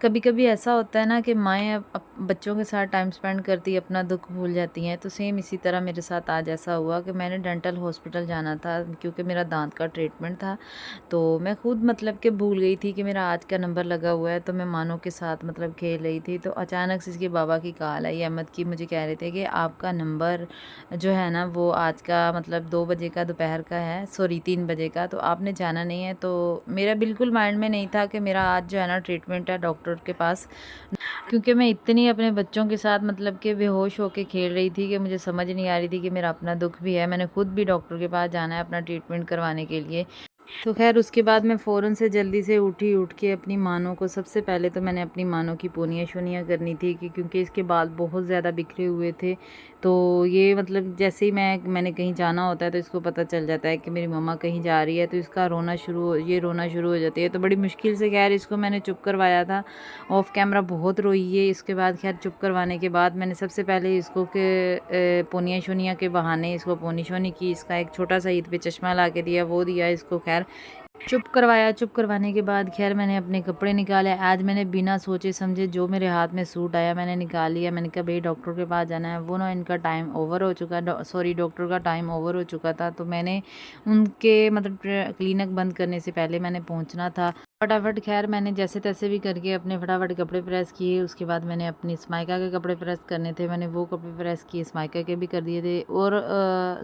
कभी कभी ऐसा होता है ना कि माएँ बच्चों के साथ टाइम स्पेंड करती अपना दुख भूल जाती हैं। तो सेम इसी तरह मेरे साथ आज ऐसा हुआ कि मैंने डेंटल हॉस्पिटल जाना था क्योंकि मेरा दांत का ट्रीटमेंट था। तो मैं खुद मतलब कि भूल गई थी कि मेरा आज का नंबर लगा हुआ है। तो मैं मानो के साथ मतलब खेल रही थी, तो अचानक से इसके बाबा की कॉल आई अहमद की। मुझे कह रहे थे कि आपका नंबर जो है ना वो आज का मतलब 2 बजे का दोपहर का है, सॉरी 3 बजे का, तो आपने जाना नहीं है। तो मेरा बिल्कुल माइंड में नहीं था कि मेरा आज जो है ना ट्रीटमेंट है डॉक्टर के पास, क्योंकि मैं इतनी अपने बच्चों के साथ मतलब कि बेहोश होके खेल रही थी कि मुझे समझ नहीं आ रही थी कि मेरा अपना दुख भी है। मैंने खुद भी डॉक्टर के पास जाना है अपना ट्रीटमेंट करवाने के लिए। तो ख़ैर उसके बाद मैं फ़ौरन से जल्दी से उठी, उठ के अपनी मानों को सबसे पहले तो मैंने अपनी मानों की पोनियाँ-शोनियाँ करनी थी कि क्योंकि इसके बाल बहुत ज़्यादा बिखरे हुए थे। तो ये मतलब जैसे ही मैंने कहीं जाना होता है तो इसको पता चल जाता है कि मेरी मम्मा कहीं जा रही है, तो इसका रोना शुरू हो जाती है। तो बड़ी मुश्किल से ख़ैर इसको मैंने चुप करवाया था। ऑफ़ कैमरा बहुत रोई है। इसके बाद ख़ैर चुप करवाने के बाद मैंने सबसे पहले इसको पोनियाँ-शोनियाँ के बहाने इसको पोनी-शोनी की। इसका एक छोटा-सा ईद पे चश्मा ला के दिया, वो दिया इसको ख़ैर। चुप करवाया, चुप करवाने के बाद ख़ैर मैंने अपने कपड़े निकाले। आज मैंने बिना सोचे समझे जो मेरे हाथ में सूट आया मैंने निकाल लिया। मैंने कहा भई डॉक्टर के पास जाना है, वो ना इनका टाइम ओवर हो चुका, सॉरी डॉक्टर का टाइम ओवर हो चुका था। तो मैंने उनके मतलब क्लिनिक बंद करने से पहले मैंने पहुँचना था। फटाफट ख़ैर मैंने जैसे-तैसे भी करके अपने फटाफट कपड़े प्रेस किए। उसके बाद मैंने अपनी स्माइका के कपड़े प्रेस करने थे, मैंने वो कपड़े प्रेस किए, स्माइका के भी कर दिए थे। और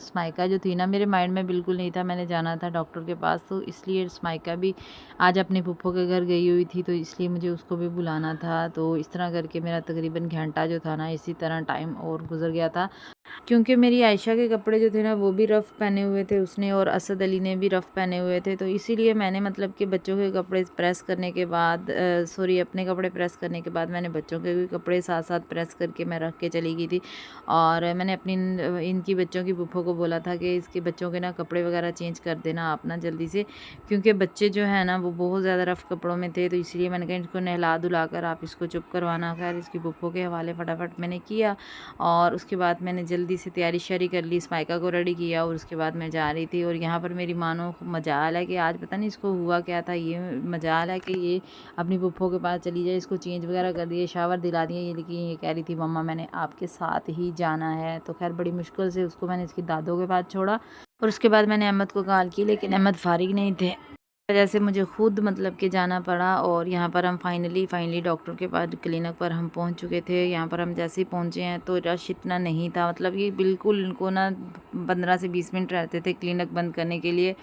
स्माइका जो थी ना मेरे माइंड में बिल्कुल नहीं था, मैंने जाना था डॉक्टर के पास, तो इसलिए स्माइका भी आज अपने फूफो के घर गई हुई थी, तो इसलिए मुझे उसको भी बुलाना था। तो इस तरह करके मेरा तकरीबन घंटा जो था ना इसी तरह टाइम और गुज़र गया था। क्योंकि मेरी आयशा के कपड़े जो थे ना वो भी रफ़ पहने हुए थे उसने, और असद अली ने भी रफ़ पहने हुए थे। तो इसीलिए मैंने मतलब कि बच्चों के कपड़े प्रेस करने के बाद सॉरी अपने कपड़े प्रेस करने के बाद मैंने बच्चों के भी कपड़े साथ साथ प्रेस करके मैं रख के चली गई थी। और मैंने अपनी इनकी बच्चों की फूफो को बोला था कि इसके बच्चों के ना कपड़े वगैरह चेंज कर देना आप ना जल्दी से, क्योंकि बच्चे जो है ना वो बहुत ज़्यादा रफ़ कपड़ों में थे। तो इसलिए मैंने कहा इनको नहला धुला कर आप इसको चुप करवाना। खैर इसकी फूफो के हवाले फटाफट मैंने किया, और उसके बाद मैंने जल्दी से तैयारी श्यारी कर ली, स्पाइका को रेडी किया, और उसके बाद मैं जा रही थी। और यहाँ पर मेरी मानो मजाल है कि आज पता नहीं इसको हुआ क्या था, ये मजाल है कि ये अपनी पुप्पो के पास चली जाए। इसको चेंज वगैरह कर दिए, शावर दिला दिए, ये लेकिन ये कह रही थी मम्मा मैंने आपके साथ ही जाना है। तो खैर बड़ी मुश्किल से उसको मैंने इसकी दादों के पास छोड़ा, और उसके बाद मैंने अहमद को कॉल की, लेकिन अहमद फारिग नहीं थे, वजह से मुझे खुद मतलब कि जाना पड़ा। और यहाँ पर हम फाइनली डॉक्टर के पास क्लिनिक पर हम पहुँच चुके थे। यहाँ पर हम जैसे ही पहुँचे हैं तो रश इतना नहीं था, मतलब ये बिल्कुल इनको ना 15 से 20 मिनट रहते थे क्लिनिक बंद करने के लिए।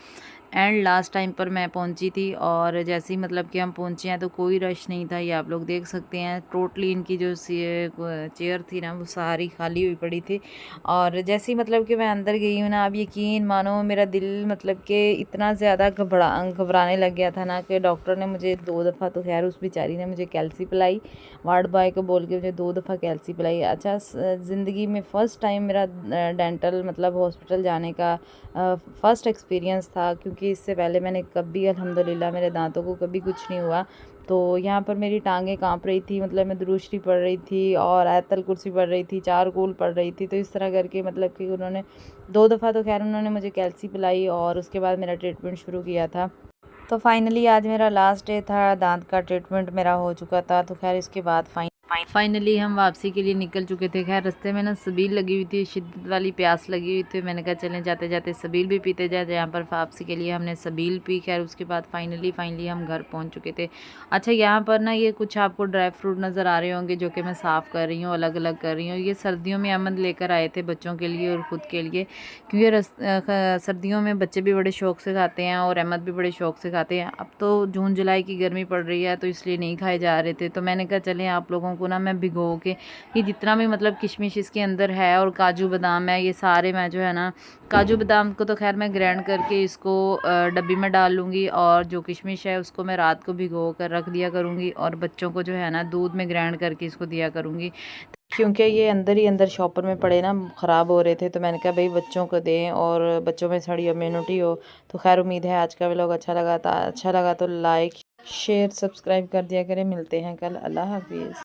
एंड लास्ट टाइम पर मैं पहुंची थी, और जैसे ही मतलब कि हम पहुंचे हैं तो कोई रश नहीं था, ये आप लोग देख सकते हैं। टोटली इनकी जो चेयर थी ना वो सारी खाली हुई पड़ी थी। और जैसे ही मतलब कि मैं अंदर गई हूँ ना, आप यकीन मानो मेरा दिल मतलब कि इतना ज़्यादा घबराने लग गया था ना कि डॉक्टर ने मुझे 2 दफ़ा, तो खैर उस बेचारी ने मुझे कैल्सी पिलाई, वार्ड बॉय को बोल के मुझे 2 दफ़ा कैल्सी पिलाई। अच्छा ज़िंदगी में फ़र्स्ट टाइम मेरा डेंटल मतलब हॉस्पिटल जाने का फ़र्स्ट एक्सपीरियंस था, क्योंकि इससे पहले मैंने कभी अल्हम्दुलिल्लाह मेरे दांतों को कभी कुछ नहीं हुआ। तो यहाँ पर मेरी टांगें काँप रही थी, मतलब मैं दुरूद शरीफ पढ़ रही थी और आयतल कुर्सी पढ़ रही थी, 4 कूल पढ़ रही थी। तो इस तरह करके मतलब कि उन्होंने 2 दफ़ा तो खैर उन्होंने मुझे कैल्सी पिलाई, और उसके बाद मेरा ट्रीटमेंट शुरू किया था। तो फाइनली आज मेरा लास्ट डे था, दांत का ट्रीटमेंट मेरा हो चुका था। तो खैर इसके बाद फाइनली हम वापसी के लिए निकल चुके थे। खैर रास्ते में ना सबील लगी हुई थी, शिद्दत वाली प्यास लगी हुई थी। मैंने कहा चलें जाते जाते सबील भी पीते जाए। यहाँ पर वापसी के लिए हमने सबील पी। खैर उसके बाद फाइनली हम घर पहुँच चुके थे। अच्छा यहाँ पर ना ये कुछ आपको ड्राई फ्रूट नज़र आ रहे होंगे जो कि मैं साफ़ कर रही हूँ, अलग अलग कर रही हूँ। ये सर्दियों में अहमद लेकर आए थे बच्चों के लिए और ख़ुद के लिए, क्योंकि सर्दियों में बच्चे भी बड़े शौक़ से खाते हैं और अहमद भी बड़े शौक़ से खाते हैं। अब तो जून जुलाई की गर्मी पड़ रही है तो इसलिए नहीं खाए जा रहे थे। तो मैंने कहा चलें आप लोगों को ना मैं भिगो के ये जितना भी मतलब किशमिश इसके अंदर है और काजू बादाम है, ये सारे मैं जो है ना, काजू बादाम को तो खैर मैं ग्राइंड करके इसको डब्बी में डाल लूँगी, और जो किशमिश है उसको मैं रात को भिगो कर रख दिया करूँगी, और बच्चों को जो है ना दूध में ग्राइंड करके इसको दिया करूँगी, क्योंकि ये अंदर ही अंदर शॉपर में पड़े ना ख़राब हो रहे थे। तो मैंने कहा भाई बच्चों को दें और बच्चों में थोड़ी इम्यूनिटी हो। तो खैर उम्मीद है आज का व्लॉग अच्छा लगा तो लाइक शेयर सब्सक्राइब कर दिया करें। मिलते हैं कल। अल्लाह हाफिज़।